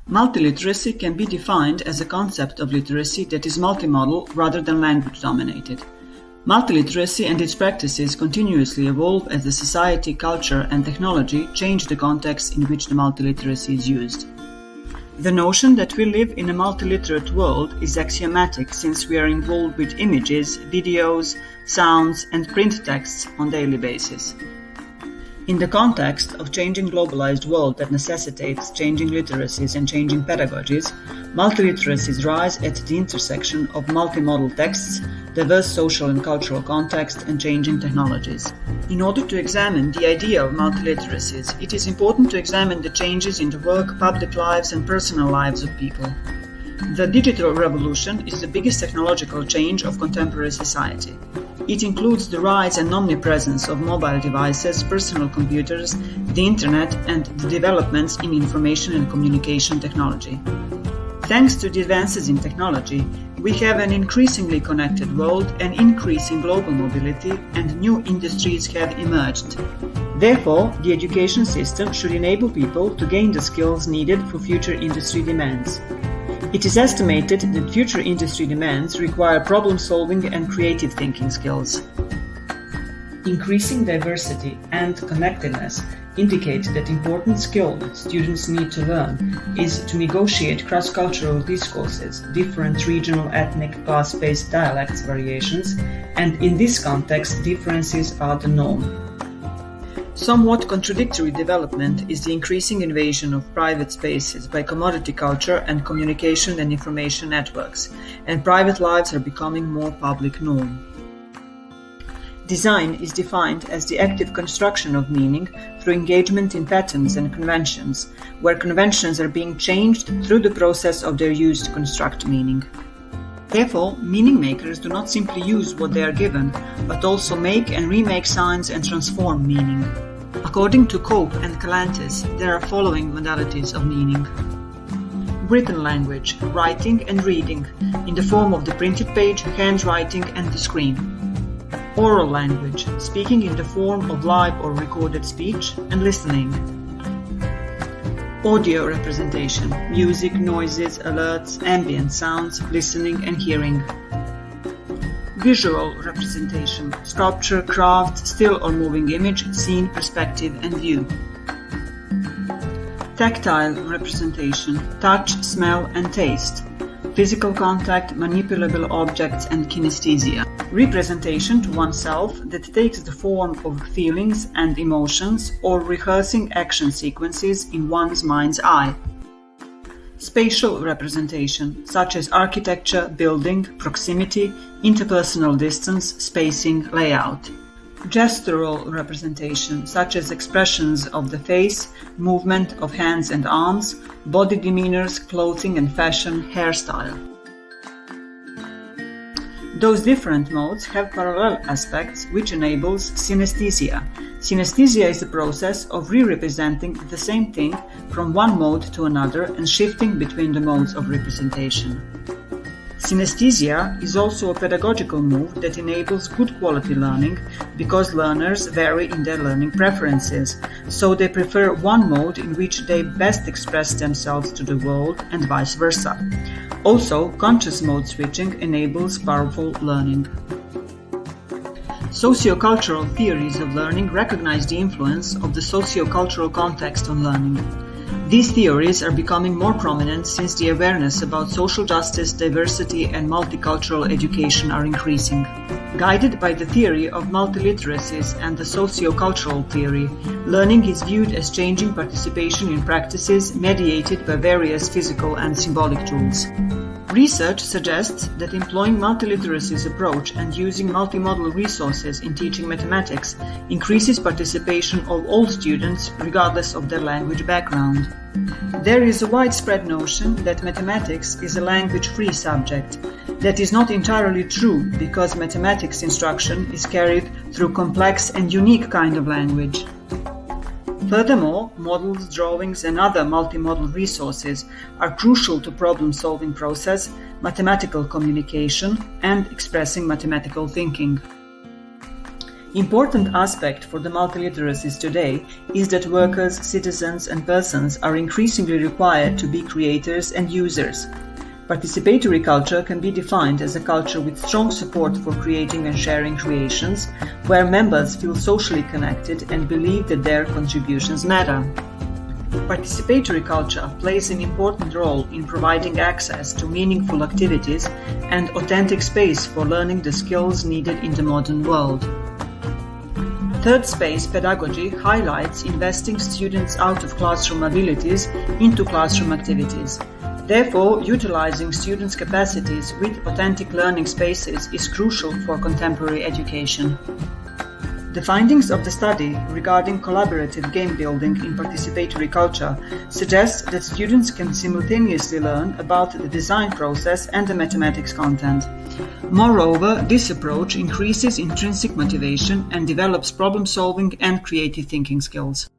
Multiliteracy can be defined as a concept of literacy that is multimodal rather than language-dominated. Multiliteracy and its practices continuously evolve as the society, culture, and technology change the context in which the multiliteracy is used. The notion that we live in a multiliterate world is axiomatic since we are involved with images, videos, sounds, and print texts on a daily basis. In the context of changing globalized world that necessitates changing literacies and changing pedagogies, multiliteracies rise at the intersection of multimodal texts, diverse social and cultural context, and changing technologies. In order to examine the idea of multiliteracies, it is important to examine the changes in the work, public lives, and personal lives of people. The digital revolution is the biggest technological change of contemporary society. It includes the rise and omnipresence of mobile devices, personal computers, the internet, and the developments in information and communication technology. Thanks to the advances in technology, we have an increasingly connected world, an increase in global mobility, and new industries have emerged. Therefore, the education system should enable people to gain the skills needed for future industry demands. It is estimated that future industry demands require problem-solving and creative thinking skills. Increasing diversity and connectedness indicate that important skill that students need to learn is to negotiate cross-cultural discourses, different regional, ethnic, class-based dialects variations, and in this context, differences are the norm. Somewhat contradictory development is the increasing invasion of private spaces by commodity culture and communication and information networks, and private lives are becoming more public norm. Design is defined as the active construction of meaning through engagement in patterns and conventions, where conventions are being changed through the process of their use to construct meaning. Therefore, meaning makers do not simply use what they are given, but also make and remake signs and transform meaning. According to Cope and Calantis, there are following modalities of meaning. Written language, writing and reading, in the form of the printed page, handwriting, and the screen. Oral language, speaking in the form of live or recorded speech, and listening. Audio representation, music, noises, alerts, ambient sounds, listening and hearing. Visual representation, sculpture, craft, still or moving image, scene, perspective and view. Tactile representation, touch, smell and taste. Physical contact, manipulable objects and kinesthesia. Representation to oneself that takes the form of feelings and emotions or rehearsing action sequences in one's mind's eye. Spatial representation, such as architecture, building, proximity, interpersonal distance, spacing, layout. Gestural representation, such as expressions of the face, movement of hands and arms, body demeanors, clothing and fashion, hairstyle. Those different modes have parallel aspects which enables synesthesia. Synesthesia is the process of re-representing the same thing from one mode to another and shifting between the modes of representation. Synesthesia is also a pedagogical move that enables good quality learning because learners vary in their learning preferences, so they prefer one mode in which they best express themselves to the world and vice versa. Also, conscious mode switching enables powerful learning. Sociocultural theories of learning recognize the influence of the sociocultural context on learning. These theories are becoming more prominent since the awareness about social justice, diversity, and multicultural education are increasing. Guided by the theory of multiliteracies and the sociocultural theory, learning is viewed as changing participation in practices mediated by various physical and symbolic tools. Research suggests that employing multiliteracies approach and using multimodal resources in teaching mathematics increases participation of all students regardless of their language background. There is a widespread notion that mathematics is a language-free subject. That is not entirely true because mathematics instruction is carried through complex and unique kind of language. Furthermore, models, drawings, and other multimodal resources are crucial to problem-solving process, mathematical communication, and expressing mathematical thinking. Important aspect for the multiliteracies today is that workers, citizens and persons are increasingly required to be creators and users. Participatory culture can be defined as a culture with strong support for creating and sharing creations, where members feel socially connected and believe that their contributions matter. Participatory culture plays an important role in providing access to meaningful activities and authentic space for learning the skills needed in the modern world. Third space pedagogy highlights investing students' out-of-classroom abilities into classroom activities. Therefore, utilizing students' capacities with authentic learning spaces is crucial for contemporary education. The findings of the study regarding collaborative game building in participatory culture suggest that students can simultaneously learn about the design process and the mathematics content. Moreover, this approach increases intrinsic motivation and develops problem-solving and creative thinking skills.